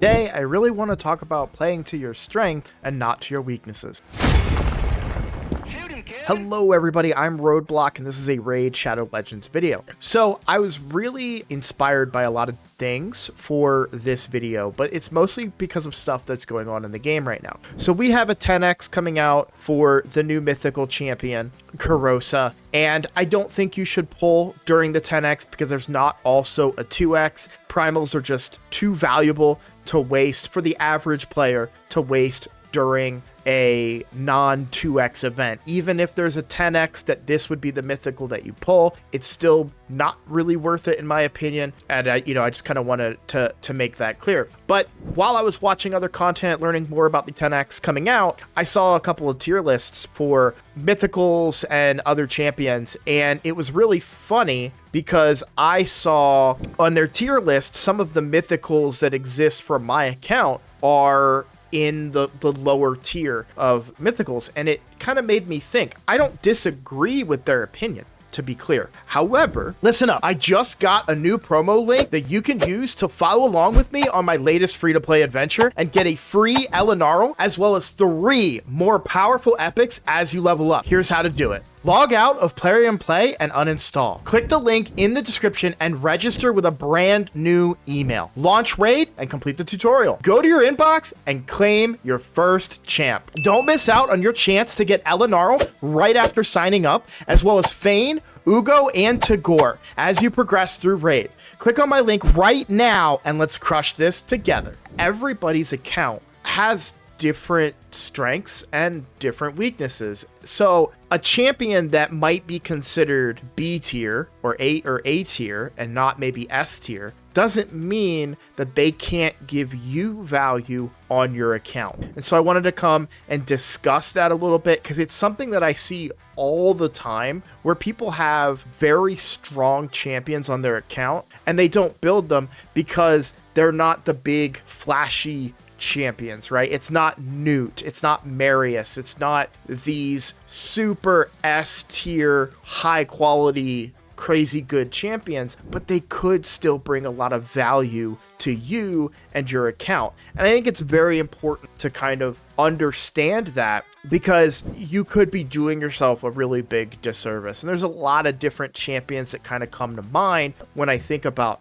Today, I really want to talk about playing to your strengths and not to your weaknesses. Hello everybody, I'm Roadblock and this is a Raid Shadow Legends video. So I was really inspired by a lot of things for this video, but it's mostly because of stuff that's going on in the game right now. So we have a 10x coming out for the new mythical champion, Karosa, and I don't think you should pull during the 10x because there's not also a 2x. Primals are just too valuable to waste for the average player to waste during a non-2x event. Even if there's a 10x that this would be the mythical that you pull, it's still not really worth it in my opinion. And I just kind of wanted to make that clear. But while I was watching other content, learning more about the 10x coming out, I saw a couple of tier lists for mythicals and other champions, and it was really funny because I saw on their tier list some of the mythicals that exist for my account are in the lower tier of mythicals, and it kind of made me think. I don't disagree with their opinion, to be clear. However, listen up. I just got a new promo link that you can use to follow along with me on my latest free-to-play adventure and get a free Elenaril as well as 3 more powerful epics as you level up. Here's how to do it. Log out of Plarium Play and uninstall. Click the link in the description and register with a brand new email. Launch Raid and complete the tutorial. Go to your inbox and claim your first champ. Don't miss out on your chance to get Elenaril right after signing up, as well as Fayne, Uugo, and Tagoar as you progress through Raid. Click on my link right now and let's crush this together. Everybody's account has different strengths and different weaknesses. So a champion that might be considered B tier or A tier and not maybe S tier doesn't mean that they can't give you value on your account. And so I wanted to come and discuss that a little bit because it's something that I see all the time where people have very strong champions on their account and they don't build them because they're not the big flashy champions, right? It's not Newt, it's not Marius, it's not these super S tier high quality crazy good champions, but they could still bring a lot of value to you and your account. And I think it's very important to kind of understand that because you could be doing yourself a really big disservice. And there's a lot of different champions that kind of come to mind when I think about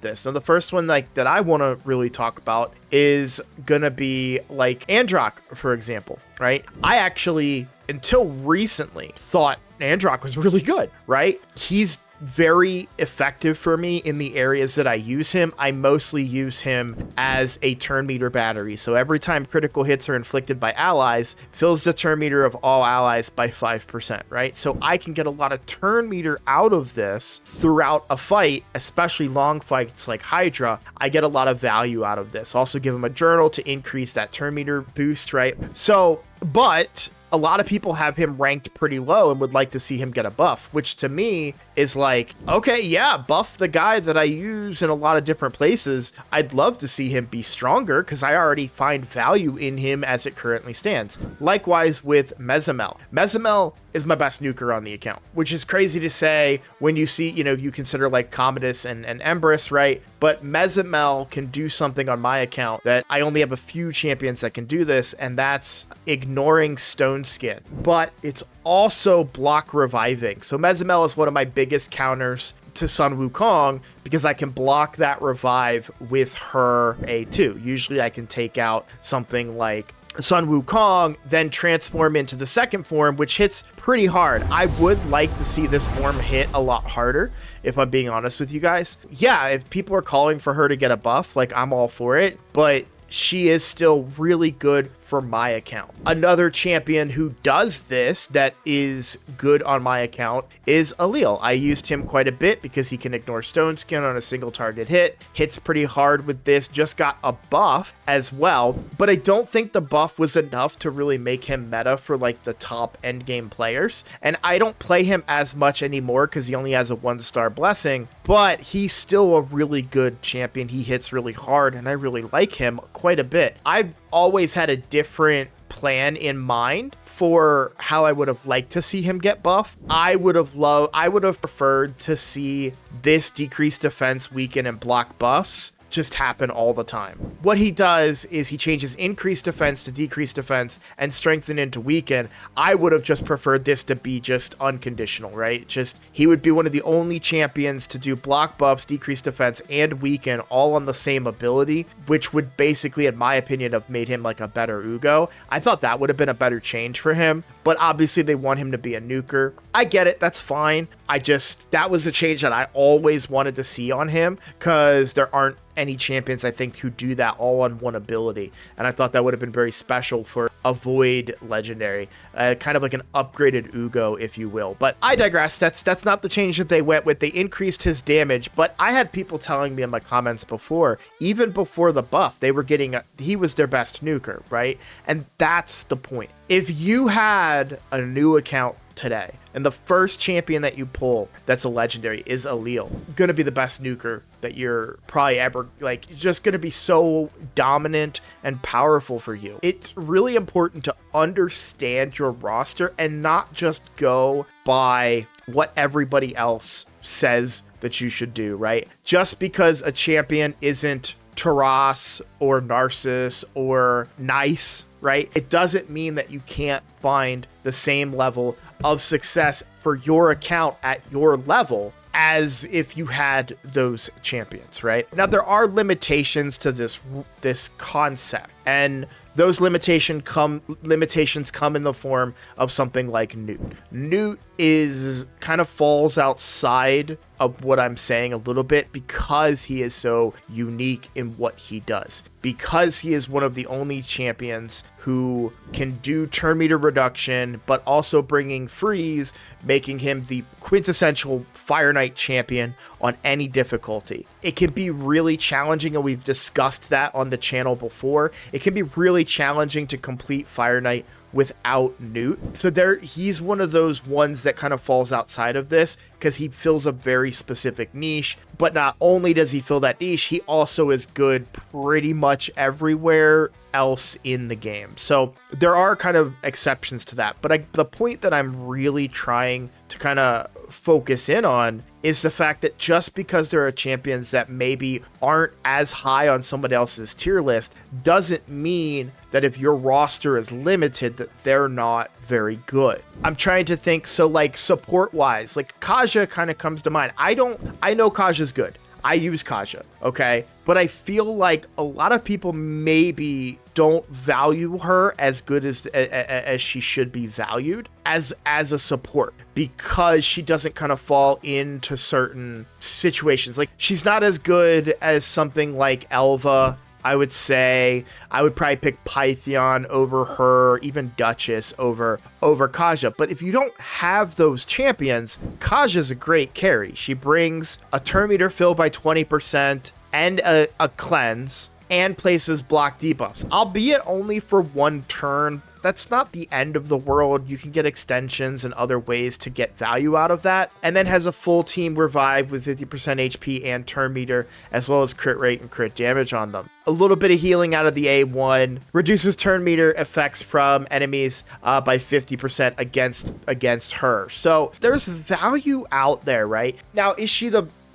this. Now, the first one that I want to really talk about is gonna be like Androck, for example, right? I actually, until recently, thought Androck was really good, right? He's very effective for me in the areas that I use him. I mostly use him as a turn meter battery. So every time critical hits are inflicted by allies, fills the turn meter of all allies by 5%, right? So I can get a lot of turn meter out of this throughout a fight, especially long fights like Hydra. I get a lot of value out of this. Also give him a journal to increase that turn meter boost, right? So, but a lot of people have him ranked pretty low and would like to see him get a buff, which to me is like, okay, yeah, buff the guy that I use in a lot of different places. I'd love to see him be stronger because I already find value in him as it currently stands. Likewise with Mezimel. Mezimel is my best nuker on the account, which is crazy to say when you see, you consider like Commodus and Empress, right? But Mezimel can do something on my account that I only have a few champions that can do this, and that's ignoring Stone Skin. But it's also block reviving. So Mezimel is one of my biggest counters to Sun Wukong because I can block that revive with her A2. Usually I can take out something like Sun Wukong, then transform into the second form, which hits pretty hard. I would like to see this form hit a lot harder, if I'm being honest with you guys. Yeah, if people are calling for her to get a buff, like, I'm all for it, but she is still really good for my account. Another champion who does this that is good on my account is Ailil. I used him quite a bit because he can ignore Stone Skin on a single target hit. Hits pretty hard with this, just got a buff as well, but I don't think the buff was enough to really make him meta for like the top endgame players. And I don't play him as much anymore because he only has a 1-star blessing, but he's still a really good champion. He hits really hard and I really like him quite a bit. I've always had a different plan in mind for how I would have liked to see him get buffed. I would have preferred to see this decreased defense, weaken, and block buffs just happen all the time. What he does is he changes increased defense to decreased defense and strengthen into weaken. I would have just preferred this to be just unconditional, right? Just he would be one of the only champions to do block buffs, decreased defense, and weaken all on the same ability, which would basically, in my opinion, have made him like a better Uugo. I thought that would have been a better change for him, but obviously they want him to be a nuker. I get it, that's fine. That was the change that I always wanted to see on him, because there aren't any champions, I think, who do that all on one ability. And I thought that would have been very special for a Void legendary, kind of like an upgraded Uugo, if you will. But I digress. That's not the change that they went with. They increased his damage, but I had people telling me in my comments before, even before the buff, they were getting, he was their best nuker, right? And that's the point. If you had a new account today and the first champion that you pull that's a legendary is Ailil, gonna be the best nuker that you're probably ever, like, just gonna be so dominant and powerful for you. It's really important to understand your roster and not just go by what everybody else says that you should do, right? Just because a champion isn't Taras or Narcissus or Nice, right? It doesn't mean that you can't find the same level of success for your account at your level as if you had those champions, right? Now, there are limitations to this concept, and those limitations come in the form of something like Newt. Newt is kind of falls outside of what I'm saying a little bit because he is so unique in what he does. Because he is one of the only champions who can do turn meter reduction, but also bringing freeze, making him the quintessential Fire Knight champion on any difficulty. It can be really challenging, and we've discussed that on the channel before. It can be really challenging to complete Fire Knight without Newt. So he's one of those ones that kind of falls outside of this because he fills a very specific niche. But not only does he fill that niche, he also is good pretty much everywhere else in the game. So there are kind of exceptions to that. But the point that I'm really trying to kind of focus in on is the fact that just because there are champions that maybe aren't as high on somebody else's tier list doesn't mean that if your roster is limited that they're not very good. I'm trying to think, so like support wise, like Kaja kind of comes to mind. I know Kaja's good. I use Kaja, okay? But I feel like a lot of people maybe don't value her as good as she should be valued as a support, because she doesn't kind of fall into certain situations. Like, she's not as good as something like Elva. I would say I would probably pick Pythion over her, even Duchess over Kaja. But if you don't have those champions, Kaja's a great carry. She brings a turn meter fill by 20% and a cleanse, and places block debuffs, albeit only for one turn. That's not the end of the world. You can get extensions and other ways to get value out of that. And then has a full team revive with 50% HP and turn meter, as well as crit rate and crit damage on them. A little bit of healing out of the A1, reduces turn meter effects from enemies by 50% against her. So there's value out there, right? Now, is she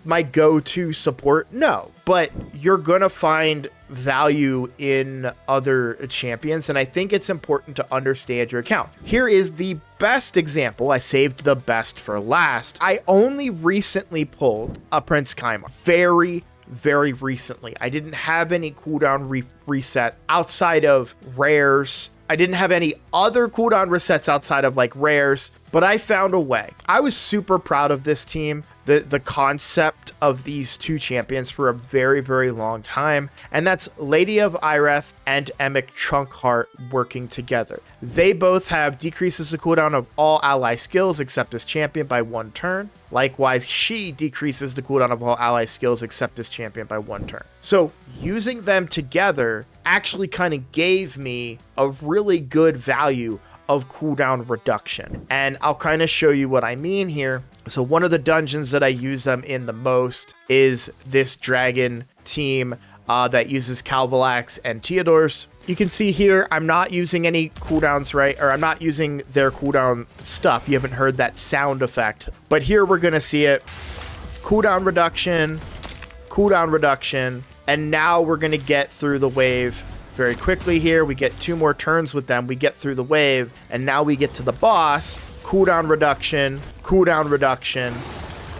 my go-to support? No, but you're gonna find value in other champions, and I think it's important to understand your account. Here is the best example. I saved the best for last. I only recently pulled a Prince Kaimar. Very recently. I didn't have any cooldown reset outside of rares. I didn't have any other cooldown resets outside of like rares, but I found a way. I was super proud of this team, the concept of these two champions for a very long time, and that's Lady of Ireth and Emic Chunkheart working together. They both have decreases the cooldown of all ally skills except this champion by 1 turn. Likewise, she decreases the cooldown of all ally skills except this champion by 1 turn. So using them together actually kind of gave me a really good value of cooldown reduction. And I'll kind of show you what I mean here. So one of the dungeons that I use them in the most is this dragon team that uses Calvalax and Teodors. You can see here, I'm not using any cooldowns, right? Or I'm not using their cooldown stuff. You haven't heard that sound effect. But here we're going to see it. Cooldown reduction, And now we're going to get through the wave very quickly here. We get 2 more turns with them. We get through the wave, and now we get to the boss. Cooldown reduction,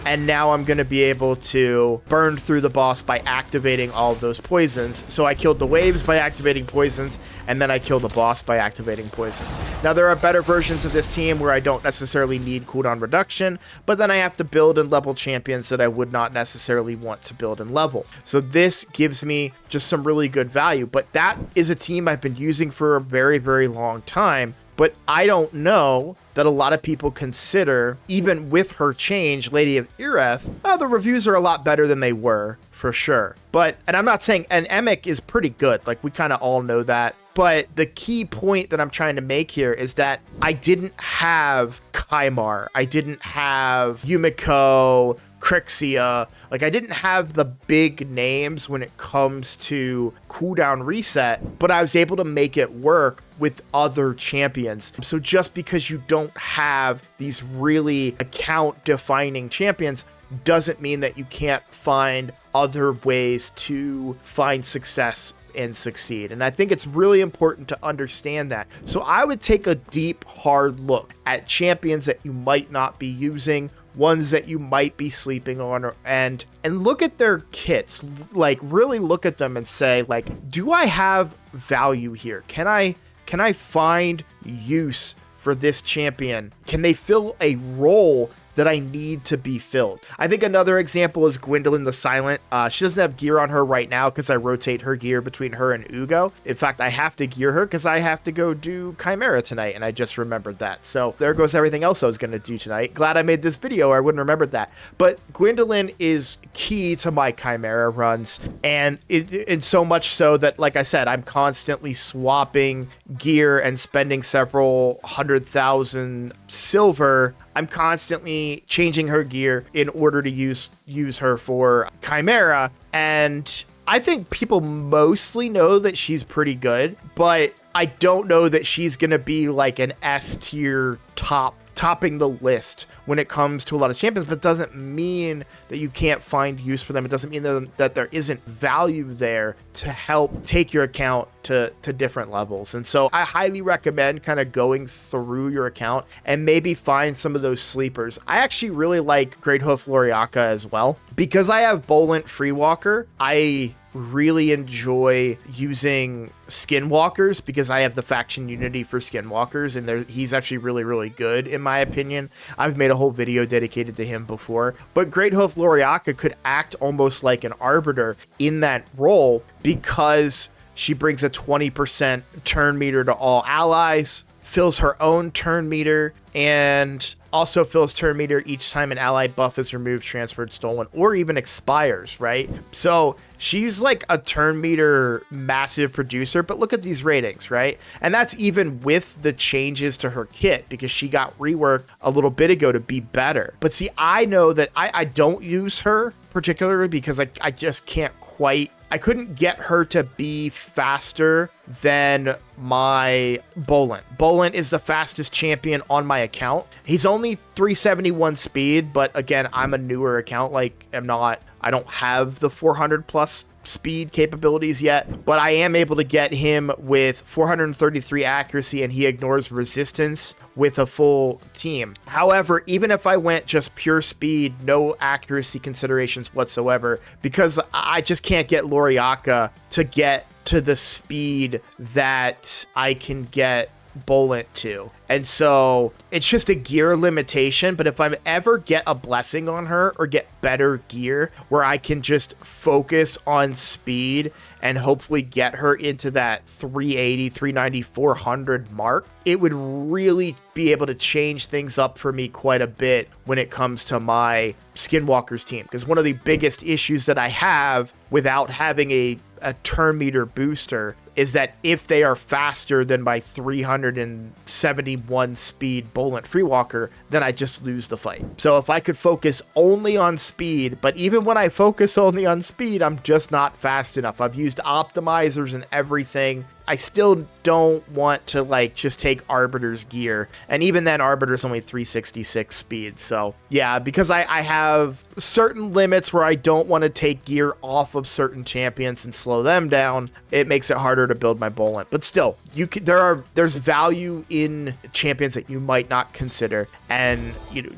and now I'm going to be able to burn through the boss by activating all of those poisons. So I killed the waves by activating poisons, and then I killed the boss by activating poisons. Now, there are better versions of this team where I don't necessarily need cooldown reduction, but then I have to build and level champions that I would not necessarily want to build and level. So this gives me just some really good value, but that is a team I've been using for a very, very long time. But I don't know that a lot of people consider, even with her change, Lady of Ereth, the reviews are a lot better than they were, for sure. But, and I'm not saying, and Emic is pretty good, like we kind of all know that. But the key point that I'm trying to make here is that I didn't have Kymar, I didn't have Yumiko, Crixia, like I didn't have the big names when it comes to cooldown reset, but I was able to make it work with other champions. So just because you don't have these really account defining champions doesn't mean that you can't find other ways to find success and succeed. And I think it's really important to understand that. So I would take a deep, hard look at champions that you might not be using, ones that you might be sleeping on, and look at their kits, like really look at them and say, like, do I have value here? Can I find use for this champion? Can they fill a role that I need to be filled? I think another example is Gwyndolin the Silent. She doesn't have gear on her right now because I rotate her gear between her and Uugo. In fact, I have to gear her because I have to go do Chimera tonight, and I just remembered that. So there goes everything else I was going to do tonight. Glad I made this video, or I wouldn't remember that. But Gwyndolin is key to my Chimera runs, and it's so much so that, like I said, I'm constantly swapping gear and spending several 100,000 silver. I'm constantly changing her gear in order to use her for Chimera, and I think people mostly know that she's pretty good, but I don't know that she's gonna be like an S tier topping the list when it comes to a lot of champions, but doesn't mean that you can't find use for them. It doesn't mean that there isn't value there to help take your account to different levels. And so I highly recommend kind of going through your account and maybe find some of those sleepers. I actually really like Greathoof Loriaca as well. Because I have Bolent Freewalker, I really enjoy using Skinwalkers because I have the faction unity for Skinwalkers, and he's actually really, really good in my opinion. I've made a whole video dedicated to him before, but Greathoof Loriaca could act almost like an arbiter in that role because she brings a 20% turn meter to all allies, fills her own turn meter, and also fills turn meter each time an ally buff is removed, transferred, stolen, or even expires, right? So she's like a turn meter massive producer, but look at these ratings, right? And that's even with the changes to her kit because she got reworked a little bit ago to be better. But see, I know that I don't use her particularly because I just can't quite, I couldn't get her to be faster than my Bolent. Bolent is the fastest champion on my account. He's only 371 speed, but again, I'm a newer account. Like I don't have the 400 plus speed capabilities yet, but I am able to get him with 433 accuracy, and he ignores resistance with a full team. However, even if I went just pure speed, no accuracy considerations whatsoever, because I just can't get Loriaca to get to the speed that I can get Bolent to. And so it's just a gear limitation, but if I ever get a blessing on her or get better gear where I can just focus on speed and hopefully get her into that 380, 390, 400 mark, it would really be able to change things up for me quite a bit when it comes to my Skinwalkers team. Because one of the biggest issues that I have without having a turn meter booster is that if they are faster than my 371 speed Bolent Freewalker, then I just lose the fight. So if I could focus only on speed, but even when I focus only on speed, I'm just not fast enough. I've used optimizers and everything. I still don't want to like just take Arbiter's gear. And even then, Arbiter's only 366 speed. So yeah, because I have certain limits where I don't want to take gear off of certain champions and slow them down, it makes it harder to build my Bolent. But still, there's value in champions that you might not consider. And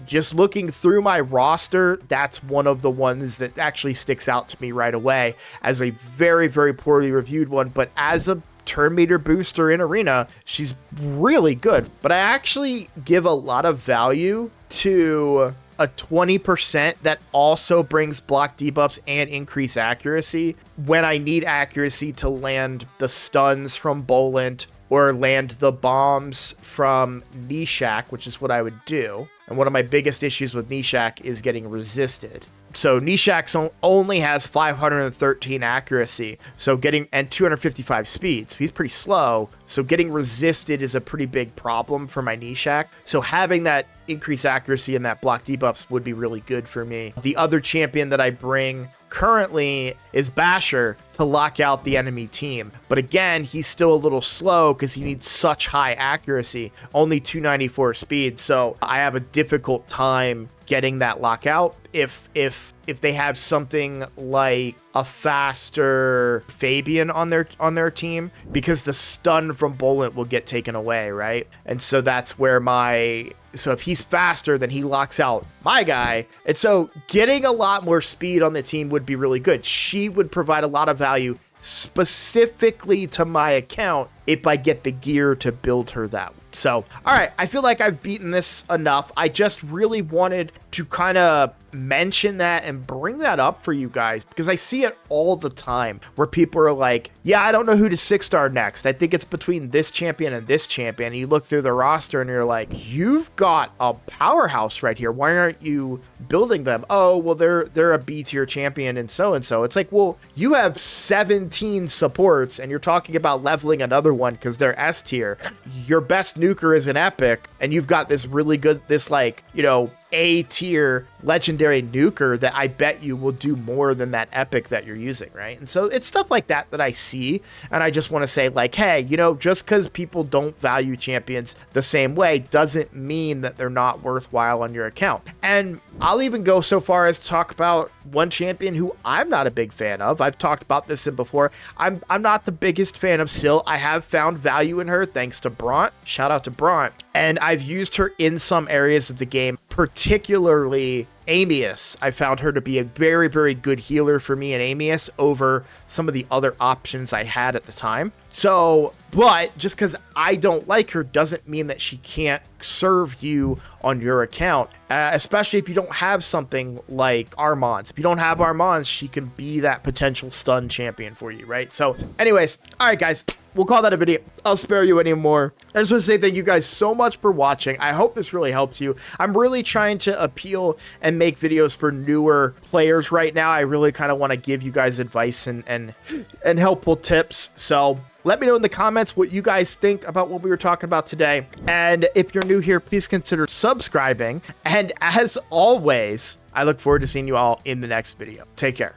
just looking through my roster, that's one of the ones that actually sticks out to me right away as a very, very poorly reviewed one. But as a turn meter booster in Arena, she's really good. But I actually give a lot of value to a 20% that also brings block debuffs and increase accuracy when I need accuracy to land the stuns from Bolent or land the bombs from Nishak, which is what I would do. And one of my biggest issues with Nishak is getting resisted. So Nishak only has 513 accuracy, and 255 speed. So he's pretty slow. So getting resisted is a pretty big problem for my Nishak. So having that increased accuracy and that block debuffs would be really good for me. The other champion that I bring currently is Basher to lock out the enemy team. But again, he's still a little slow because he needs such high accuracy, only 294 speed. So I have a difficult time getting that lockout if they have something like a faster Fabian on their team, because the stun from Bolent will get taken away, right? And so that's where so if he's faster, then he locks out my guy. And so getting a lot more speed on the team would be really good. She would provide a lot of value specifically to my account if I get the gear to build her that way. So, all right, I feel like I've beaten this enough. I just really wanted to kind of mention that and bring that up for you guys, because I see it all the time where people are like, yeah, I don't know who to 6-star next. I think it's between this champion and this champion. And you look through the roster and you're like, you've got a powerhouse right here. Why aren't you building them? Oh, well, they're a B tier champion and so. It's like, well, you have 17 supports and you're talking about leveling another one because they're S tier. Your best nuker is an epic, and you've got this really good, A tier legendary nuker that I bet you will do more than that epic that you're using, right? And so it's stuff like that I see, and I just want to say, like, hey, just because people don't value champions the same way doesn't mean that they're not worthwhile on your account. And I'll even go so far as to talk about one champion who I'm not a big fan of. I've talked about this before. I'm not the biggest fan of Syl. I have found value in her thanks to Bront. Shout out to Bront. And I've used her in some areas of the game, particularly Amius. I found her to be a very, very good healer for me in Amius over some of the other options I had at the time. So, but just because I don't like her doesn't mean that she can't serve you on your account, especially if you don't have something like Armands. If you don't have Armands, she can be that potential stun champion for you, right? So anyways, all right, guys, we'll call that a video. I'll spare you anymore. I just want to say thank you guys so much for watching. I hope this really helps you. I'm really trying to appeal and make videos for newer players right now. I really kind of want to give you guys advice and helpful tips. So let me know in the comments what you guys think about what we were talking about today. And if you're new here, please consider subscribing. And as always, I look forward to seeing you all in the next video. Take care.